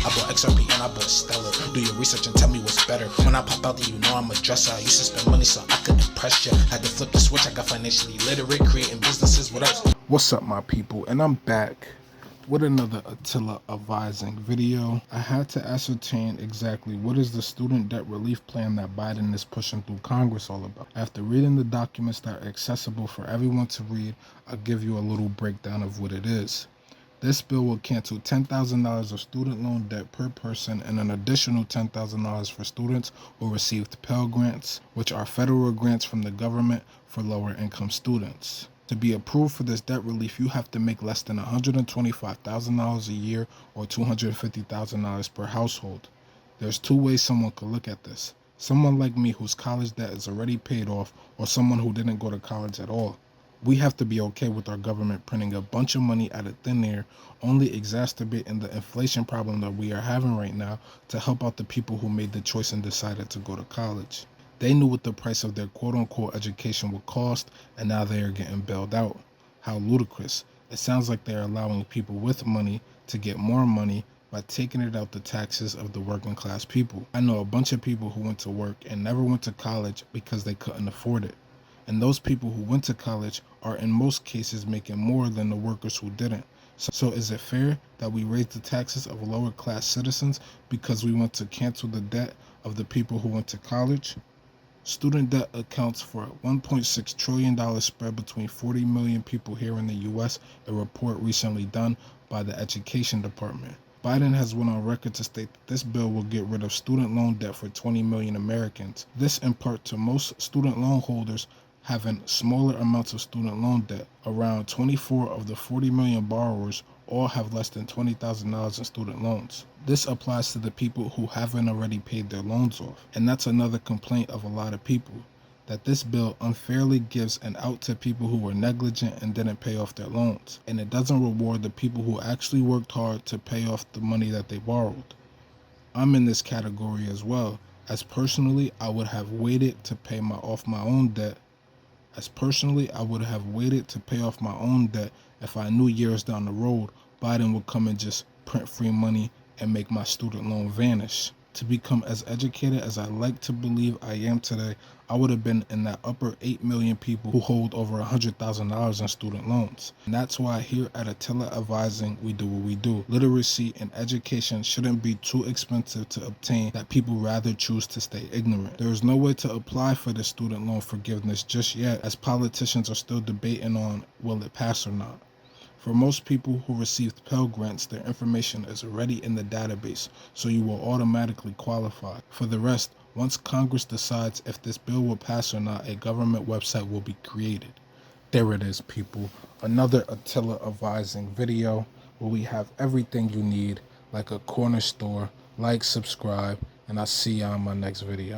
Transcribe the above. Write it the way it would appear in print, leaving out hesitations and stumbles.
I bought XRP and I bought Stellar. Do your research and tell me what's better. When I pop out, then you know I'm a dresser. I used to spend money so I could impress ya. Had to flip the switch, I got financially literate, creating businesses. What else? What's up, my people? And I'm back with another Attila advising video. I had to ascertain exactly what is the student debt relief plan that Biden is pushing through Congress all about. After reading the documents that are accessible for everyone to read, I'll give you a little breakdown of what it is. This bill will cancel $10,000 of student loan debt per person and an additional $10,000 for students who received Pell Grants, which are federal grants from the government for lower income students. To be approved for this debt relief, you have to make less than $125,000 a year or $250,000 per household. There's two ways someone could look at this. Someone like me whose college debt is already paid off, or someone who didn't go to college at all. We have to be okay with our government printing a bunch of money out of thin air, only exacerbating the inflation problem that we are having right now to help out the people who made the choice and decided to go to college. They knew what the price of their quote-unquote education would cost, and now they are getting bailed out. How ludicrous. It sounds like they're allowing people with money to get more money by taking it out the taxes of the working class people. I know a bunch of people who went to work and never went to college because they couldn't afford it. And those people who went to college are in most cases making more than the workers who didn't. So is it fair that we raise the taxes of lower class citizens because we want to cancel the debt of the people who went to college? Student debt accounts for a $1.6 trillion spread between 40 million people here in the U.S., a report recently done by the Education Department. Biden has went on record to state that this bill will get rid of student loan debt for 20 million Americans. This in part to most student loan holders having smaller amounts of student loan debt. Around 24 of the 40 million borrowers all have less than $20,000 in student loans. This applies to the people who haven't already paid their loans off. And that's another complaint of a lot of people, that this bill unfairly gives an out to people who were negligent and didn't pay off their loans. And it doesn't reward the people who actually worked hard to pay off the money that they borrowed. I'm in this category as well, as personally I would have waited to pay off my own debt. I would have waited to pay off my own debt if I knew years down the road Biden would come and just print free money and make my student loan vanish. To become as educated as I like to believe I am today, I would have been in that upper 8 million people who hold over $100,000 in student loans. And that's why here at Attila Advising, we do what we do. Literacy and education shouldn't be too expensive to obtain that people rather choose to stay ignorant. There is no way to apply for the student loan forgiveness just yet, as politicians are still debating on will it pass or not. For most people who received Pell Grants, their information is already in the database, so you will automatically qualify. For the rest, once Congress decides if this bill will pass or not, a government website will be created. There it is, people. Another Attila Advising video where we have everything you need, like a corner store. Like, subscribe, and I'll see you on my next video.